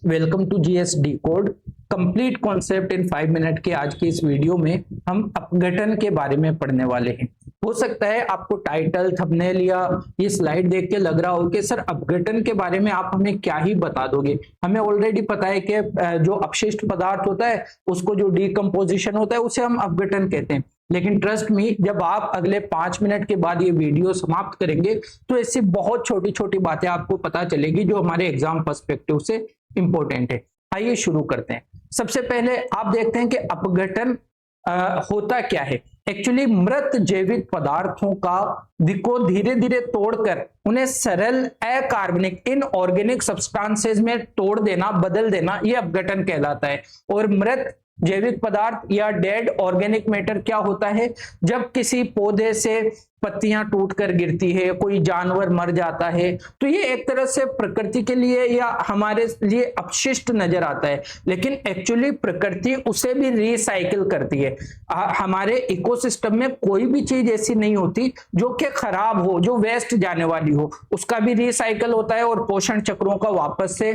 Welcome to GS decode complete concept in 5 minute के आज की इस वीडियो में हम अपघटन के बारे में पढ़ने वाले हैं। हो सकता है आपको टाइटल, थंबनेल या ये स्लाइड देख के लग रहा हो कि सर अपघटन के बारे में आप हमें क्या ही बता दोगे। हमें ऑलरेडी पता है कि जो अपशिष्ट पदार्थ होता है उसको जो डीकंपोजिशन होता है उसे हम अपघटन कहते हैं। लेकिन ट्रस्ट मी, जब आप अगले 5 मिनट के बाद ये वीडियो समाप्त करेंगे तो इससे बहुत छोटी छोटी बातें आपको पता चलेगी जो हमारे एग्जाम पर्सपेक्टिव से इंपॉर्टेंट है। आइए शुरू करते हैं। सबसे पहले आप देखते हैं कि अपघटन होता क्या है। एक्चुअली मृत जैविक पदार्थों को धीरे धीरे तोड़कर उन्हें सरल अकार्बनिक इनऑर्गेनिक सब्सटेंसेस में तोड़ देना, बदल देना, यह अपघटन कहलाता है। और मृत जैविक पदार्थ या डेड ऑर्गेनिक मैटर क्या होता है? जब किसी पौधे से पत्तियां टूटकर गिरती है, कोई जानवर मर जाता है, तो ये एक तरह से प्रकृति के लिए या हमारे लिए अपशिष्ट नजर आता है, लेकिन एक्चुअली प्रकृति उसे भी रिसाइकिल करती है। हमारे इकोसिस्टम में कोई भी चीज ऐसी नहीं होती जो कि खराब हो, जो वेस्ट जाने वाली हो, उसका भी रिसाइकिल होता है और पोषण चक्रों का वापस से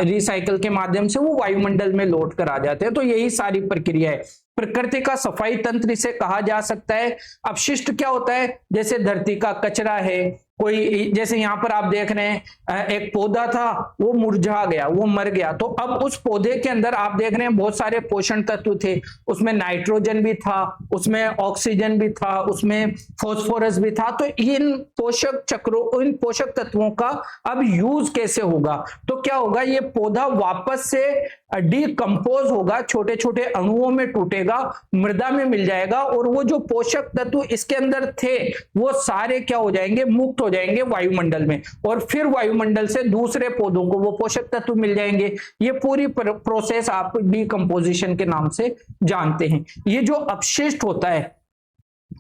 रिसाइकिल के माध्यम से वो वायुमंडल में लौट कर आ जाते हैं। तो यही सारी प्रक्रिया है। प्रकृति का सफाई तंत्र इसे कहा जा सकता है। अपशिष्ट क्या होता है? जैसे धरती का कचरा है, कोई जैसे यहां पर आप देख रहे हैं एक पौधा था, वो मुरझा गया, वो मर गया, तो अब उस पौधे के अंदर आप देख रहे हैं बहुत सारे पोषण तत्व थे। उसमें नाइट्रोजन भी था, उसमें ऑक्सीजन भी था, उसमें फास्फोरस भी था। तो इन पोषक चक्रों, इन पोषक तत्वों का अब यूज कैसे होगा? तो क्या होगा, ये पौधा वापस से डीकंपोज होगा, छोटे छोटे अणुओं में टूटेगा, मृदा में मिल जाएगा, और वो जो पोषक तत्व इसके अंदर थे वो सारे क्या हो जाएंगे? मुक्त हो जाएंगे वायुमंडल में, और फिर वायुमंडल से दूसरे पौधों को वो पोषक तत्व मिल जाएंगे। ये पूरी प्रोसेस आप डीकंपोजिशन के नाम से जानते हैं। ये जो अपशिष्ट होता है,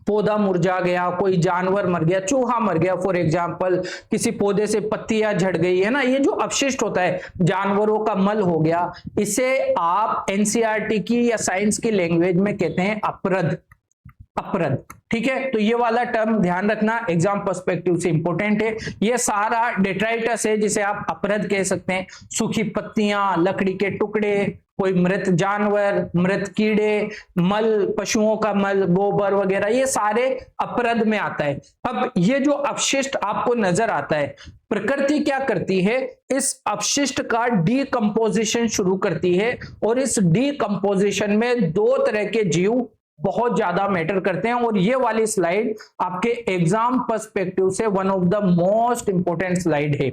पौधा मुरझा गया, कोई जानवर मर गया, चूहा मर गया फॉर एग्जांपल, किसी पौधे से पत्तियां झड़ गई है ना, ये जो अपशिष्ट होता है, जानवरों का मल हो गया, इसे आप एनसीईआरटी की या साइंस की लैंग्वेज में कहते हैं अपरद। अपरद, ठीक है। तो ये वाला टर्म ध्यान रखना, एग्जाम पर्सपेक्टिव से इंपॉर्टेंट है। ये सारा डेट्राइटस है जिसे आप अपरद कह सकते हैं। सूखी पत्तियां, लकड़ी के टुकड़े, कोई मृत जानवर, मृत कीड़े, मल, पशुओं का मल, गोबर वगैरह, ये सारे अपरद में आता है। अब ये जो अपशिष्ट आपको नजर आता है, प्रकृति क्या करती है? इस अपशिष्ट का डीकंपोजिशन शुरू करती है, और इस डीकंपोजिशन में 2 तरह के जीव बहुत ज्यादा मैटर करते हैं। और ये वाली स्लाइड आपके एग्जाम पर्सपेक्टिव से one of the most important slide है।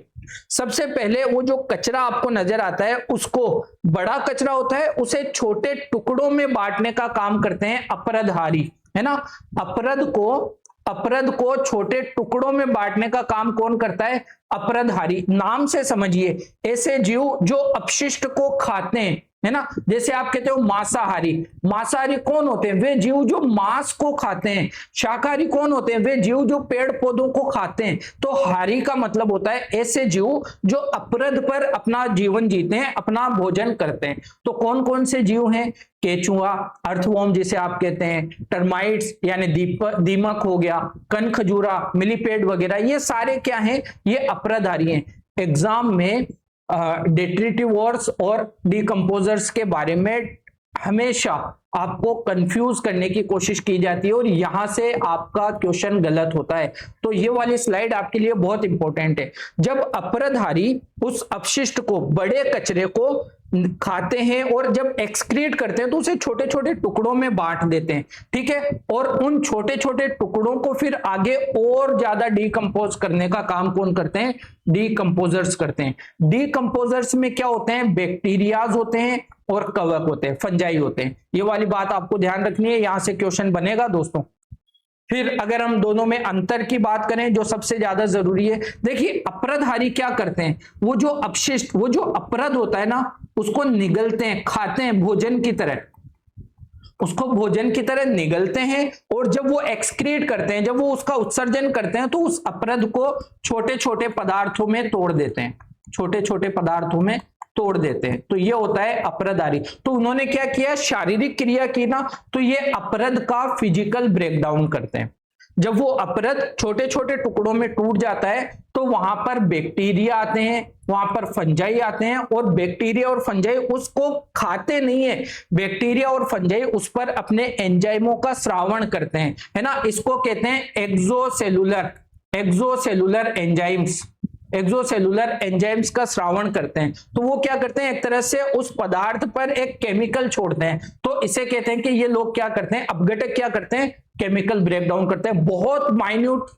सबसे पहले वो जो कचरा आपको नजर आता है, उसको, बड़ा कचरा होता है, उसे छोटे टुकड़ों में बांटने का काम करते हैं अपरदहारी, है ना। अपरद को छोटे टुकड़ों में बांटने का काम कौन करता है? अपरदहारी। नाम से समझिए, ऐसे जीव जो अपशिष्ट को खाते हैं, है ना। जैसे आप कहते हो मांसाहारी। मांसाहारी कौन होते हैं? वे जीव जो मांस को खाते हैं। शाकाहारी कौन होते हैं? वे जीव जो पेड़ पौधों को खाते हैं। तो हारी का मतलब होता है ऐसे जीव जो अपरद पर अपना जीवन जीते हैं, अपना भोजन करते हैं। तो कौन कौन से जीव हैं? केचुआ, अर्थवॉर्म जिसे आप कहते हैं, टर्माइट्स यानी दीमक हो गया, कन खजूरा, मिलीपेड वगैरह, ये सारे क्या हैं? ये अपरदहारी हैं। एग्जाम में डेट्रिटिवोर्स और डीकंपोजर्स के बारे में हमेशा आपको कंफ्यूज करने की कोशिश की जाती है, और यहां से आपका क्वेश्चन गलत होता है। तो ये वाली स्लाइड आपके लिए बहुत इंपॉर्टेंट है। जब अपरदहारी उस अपशिष्ट को, बड़े कचरे को खाते हैं और जब एक्सक्रीट करते हैं तो उसे छोटे छोटे टुकड़ों में बांट देते हैं, ठीक है। और उन छोटे छोटे टुकड़ों को फिर आगे और ज्यादा डीकंपोज करने का काम कौन करते हैं? डीकंपोजर्स करते हैं। डीकंपोजर्स में क्या होते हैं? बैक्टीरियाज होते हैं और कवक होते हैं, फंजाई होते हैं। ये वाली बात आपको ध्यान रखनी है, यहां से क्वेश्चन बनेगा दोस्तों। फिर अगर हम दोनों में अंतर की बात करें, जो सबसे ज्यादा जरूरी है, देखिए अपरदहारी क्या करते हैं? वो जो अपशिष्ट, वो जो अपरद होता है ना, उसको निगलते हैं, खाते हैं भोजन की तरह, उसको भोजन की तरह निगलते हैं, और जब वो एक्सक्रीट करते हैं, जब वो उसका उत्सर्जन करते हैं, तो उस अपरद को छोटे छोटे पदार्थों में तोड़ देते हैं, छोटे छोटे पदार्थों में तोड़ देते हैं। तो ये होता है अपरदहारी। तो उन्होंने क्या किया? शारीरिक क्रिया की ना, तो ये अपरद का फिजिकल ब्रेकडाउन करते हैं। जब वो अपरद छोटे छोटे टुकड़ों में टूट जाता है तो वहां पर बैक्टीरिया आते हैं, वहां पर फंजाई आते हैं, और बैक्टीरिया और फंजाई उसको खाते नहीं है, बैक्टीरिया और फंजाई उस पर अपने एंजाइमों का स्रावण करते हैं, है ना। इसको कहते हैं एक्सोसेलुलर एंजाइम्स, एक्सोसेलुलर एंजाइम्स का स्रावण करते हैं। तो वो क्या करते हैं, एक तरह से उस पदार्थ पर एक केमिकल छोड़ते हैं, तो इसे कहते हैं कि ये लोग क्या करते हैं, अपघटक क्या करते हैं, केमिकल ब्रेकडाउन करते हैं। बहुत माइन्यूट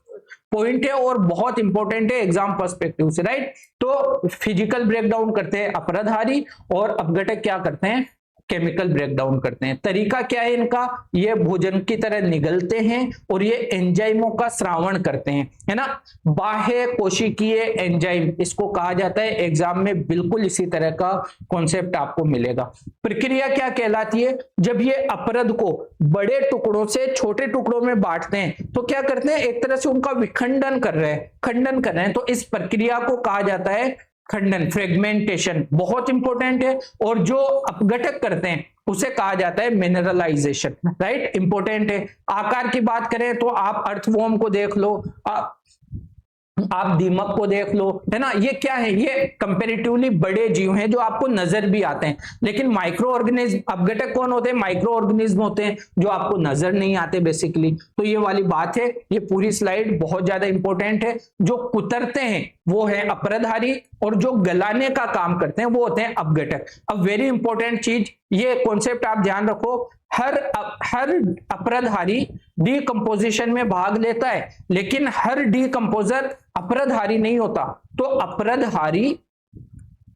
पॉइंट है और बहुत इंपॉर्टेंट है एग्जाम पर्सपेक्टिव से, राइट। तो फिजिकल ब्रेकडाउन करते हैं अपराधारी, और अपघटक क्या करते हैं, केमिकल ब्रेकडाउन करते हैं। तरीका क्या है इनका, ये भोजन की तरह निगलते हैं और ये एंजाइमों का स्रावण करते हैं, है ना। बाह्य कोशिकीय एंजाइम इसको कहा जाता है, एग्जाम में बिल्कुल इसी तरह का कॉन्सेप्ट आपको मिलेगा। प्रक्रिया क्या कहलाती है, जब ये अपरद को बड़े टुकड़ों से छोटे टुकड़ों में बांटते हैं तो क्या करते हैं, एक तरह से उनका विखंडन कर रहे हैं, खंडन कर रहे हैं, तो इस प्रक्रिया को कहा जाता है खंडन, फ्रेगमेंटेशन, बहुत इंपॉर्टेंट है। और जो अपघटक करते हैं उसे कहा जाता है मिनरलाइजेशन, राइट, इंपॉर्टेंट है। आकार की बात करें तो आप अर्थवॉर्म को देख लो, आप दीमक को देख लो, है ना। ये क्या है, ये कंपैरेटिवली बड़े जीव हैं जो आपको नजर भी आते हैं, लेकिन माइक्रो ऑर्गेनिज्म, अपघटक कौन होते हैं, माइक्रो ऑर्गेनिज्म होते हैं जो आपको नजर नहीं आते बेसिकली। तो ये वाली बात है, ये पूरी स्लाइड बहुत ज्यादा इंपॉर्टेंट है। जो कुतरते हैं वो है अपराधारी, और जो गलाने का काम करते हैं वो होते हैं अपघटक। अब वेरी इंपॉर्टेंट चीज, ये कॉन्सेप्ट आप ध्यान रखो, हर अपराधारी डीकंपोजिशन में भाग लेता है, लेकिन हर डीकंपोजर अपराधारी नहीं होता। तो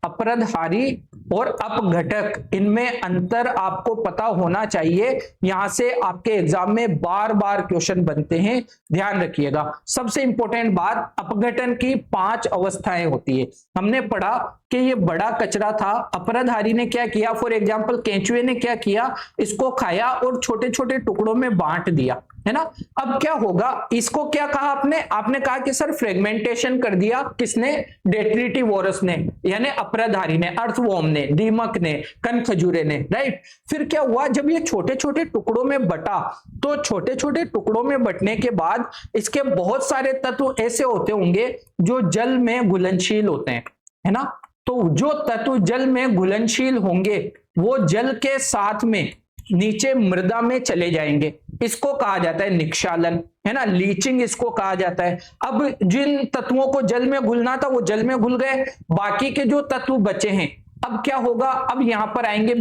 अपराधारी और अपघटक, इनमें अंतर आपको पता होना चाहिए। यहां से आपके एग्जाम में बार बार क्वेश्चन बनते हैं, ध्यान रखिएगा। सबसे इंपॉर्टेंट बात, अपघटन की 5 अवस्थाएं होती है। हमने पढ़ा कि ये बड़ा कचरा था, अपराधारी ने क्या किया, फॉर एग्जाम्पल केंचुए ने क्या किया, इसको खाया और छोटे छोटे टुकड़ों में बांट दिया, है ना। अब क्या होगा, इसको क्या कहा आपने कहा कि सर फ्रेगमेंटेशन कर दिया, किसने, डेट्रिटिवोरस ने, यानी अपराधारी ने, अर्थवॉर्म ने, दीमक ने, कनखजूरे ने, राइट। फिर क्या हुआ, जब ये छोटे छोटे टुकड़ों में बटा, तो छोटे छोटे टुकड़ों में बटने के बाद इसके बहुत सारे तत्व ऐसे होते होंगे जो जल में घुलनशील होते हैं, है ना। तो जो तत्व जल में घुलनशील होंगे वो जल के साथ में नीचे मृदा में चले जाएंगे, इसको कहा जाता है निक्षालन, है ना, लीचिंग इसको कहा जाता है। अब जिन तत्वों को जल में घुलना था वो जल में घुल गए, बाकी के जो तत्व बचे हैं, अब क्या होगा, अब यहां पर आएंगे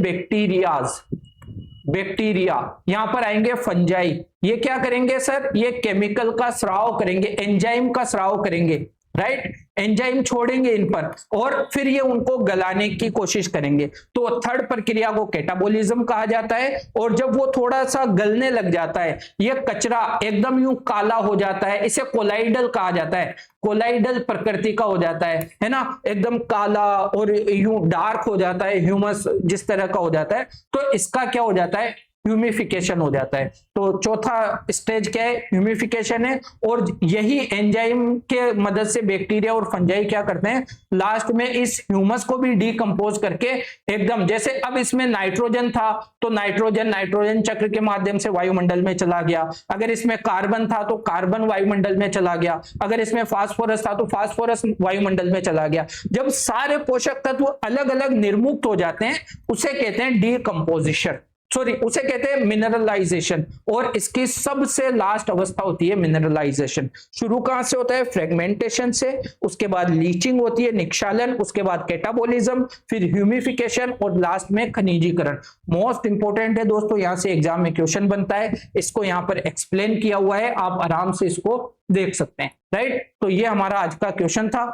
बैक्टीरिया, यहां पर आएंगे फंजाई। ये क्या करेंगे सर, ये केमिकल का स्राव करेंगे, एंजाइम का स्राव करेंगे, राइट, एंजाइम छोड़ेंगे इन पर, और फिर ये उनको गलाने की कोशिश करेंगे। तो थर्ड प्रक्रिया को कैटाबोलिज्म कहा जाता है। और जब वो थोड़ा सा गलने लग जाता है, ये कचरा एकदम यूं काला हो जाता है, इसे कोलाइडल कहा जाता है, कोलाइडल प्रकृति का हो जाता है ना, एकदम काला और यूं डार्क हो जाता है, ह्यूमस जिस तरह का हो जाता है, तो इसका क्या हो जाता है, ह्यूमिफिकेशन हो जाता है। तो चौथा स्टेज क्या है, ह्यूमिफिकेशन है। और यही एंजाइम के मदद से बैक्टीरिया और फंजाई क्या करते हैं, लास्ट में इस ह्यूमस को भी डीकंपोज करके एकदम, जैसे अब इसमें नाइट्रोजन था तो नाइट्रोजन चक्र के माध्यम से वायुमंडल में चला गया, अगर इसमें कार्बन था तो कार्बन वायुमंडल में चला गया, अगर इसमें फास्फोरस था तो फास्फोरस वायुमंडल में चला गया। जब सारे पोषक तत्व अलग अलग निर्मुक्त हो जाते हैं उसे कहते हैं डीकंपोजिशन, उसे कहते हैं मिनरलाइजेशन। और इसकी सबसे लास्ट अवस्था होती है मिनरलाइजेशन। शुरू कहां से होता है, फ्रेगमेंटेशन से, उसके बाद लीचिंग होती है, निक्षालन, उसके बाद कैटाबोलिज्म, फिर ह्यूमिफिकेशन, और लास्ट में खनिजीकरण। मोस्ट इंपोर्टेंट है दोस्तों, यहां से एग्जाम में क्वेश्चन बनता है, इसको यहां पर एक्सप्लेन किया हुआ है, आप आराम से इसको देख सकते हैं, राइट। तो ये हमारा आज का क्वेश्चन था।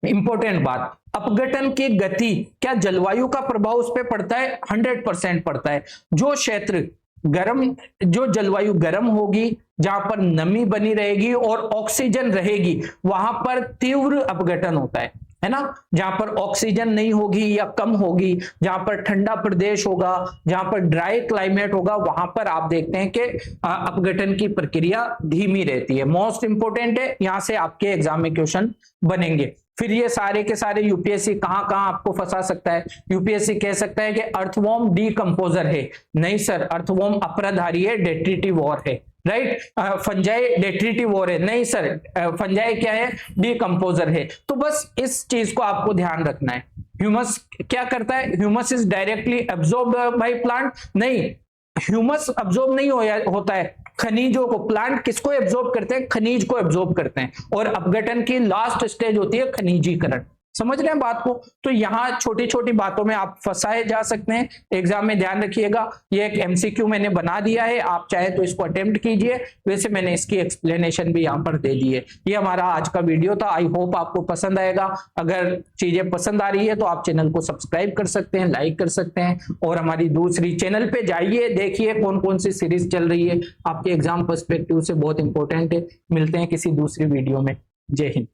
इंपॉर्टेंट बात, अपघटन की गति, क्या जलवायु का प्रभाव उस पर पड़ता है, 100% पड़ता है। जो क्षेत्र गर्म, जो जलवायु गर्म होगी, जहां पर नमी बनी रहेगी और ऑक्सीजन रहेगी, वहां पर तीव्र अपघटन होता है ना। जहां पर ऑक्सीजन नहीं होगी या कम होगी, जहां पर ठंडा प्रदेश होगा, जहां पर ड्राई क्लाइमेट होगा, वहां पर आप देखते हैं कि अपघटन की प्रक्रिया धीमी रहती है। मोस्ट इंपोर्टेंट है, यहां से आपके एग्जाम में क्वेश्चन बनेंगे। फिर ये सारे के सारे यूपीएससी कहां कहां आपको फंसा सकता है। यूपीएससी कह सकता है कि अर्थवॉर्म डीकंपोजर है, नहीं सर, अर्थवॉर्म अपराधारी है, डेट्रिटिव वॉर है, राइट। फंजाई डेट्रिटिव वॉर है, नहीं सर, फंजाई क्या है, डीकंपोजर है। तो बस इस चीज को आपको ध्यान रखना है। ह्यूमस क्या करता है, humus is directly absorbed by plant, नहीं, ह्यूमस अब्जॉर्ब नहीं होता है, खनिजों को। प्लांट किसको एब्जॉर्ब करते हैं, खनिज को एब्जॉर्ब करते हैं, और अपघटन की लास्ट स्टेज होती है खनिजीकरण। समझ रहे हैं बात को। तो यहाँ छोटी छोटी बातों में आप फंसाए जा सकते हैं, एग्जाम में ध्यान रखिएगा। ये एक एमसीक्यू मैंने बना दिया है, आप चाहे तो इसको अटेम्प्ट कीजिए, वैसे मैंने इसकी एक्सप्लेनेशन भी यहाँ पर दे दी है। ये हमारा आज का वीडियो था, आई होप आपको पसंद आएगा। अगर चीजें पसंद आ रही है तो आप चैनल को सब्सक्राइब कर सकते हैं, लाइक कर सकते हैं, और हमारी दूसरी चैनल पे जाइए, देखिए कौन कौन सी सीरीज चल रही है, आपके एग्जाम पर्सपेक्टिव से बहुत इंपॉर्टेंट है। मिलते हैं किसी दूसरी वीडियो में। जय हिंद।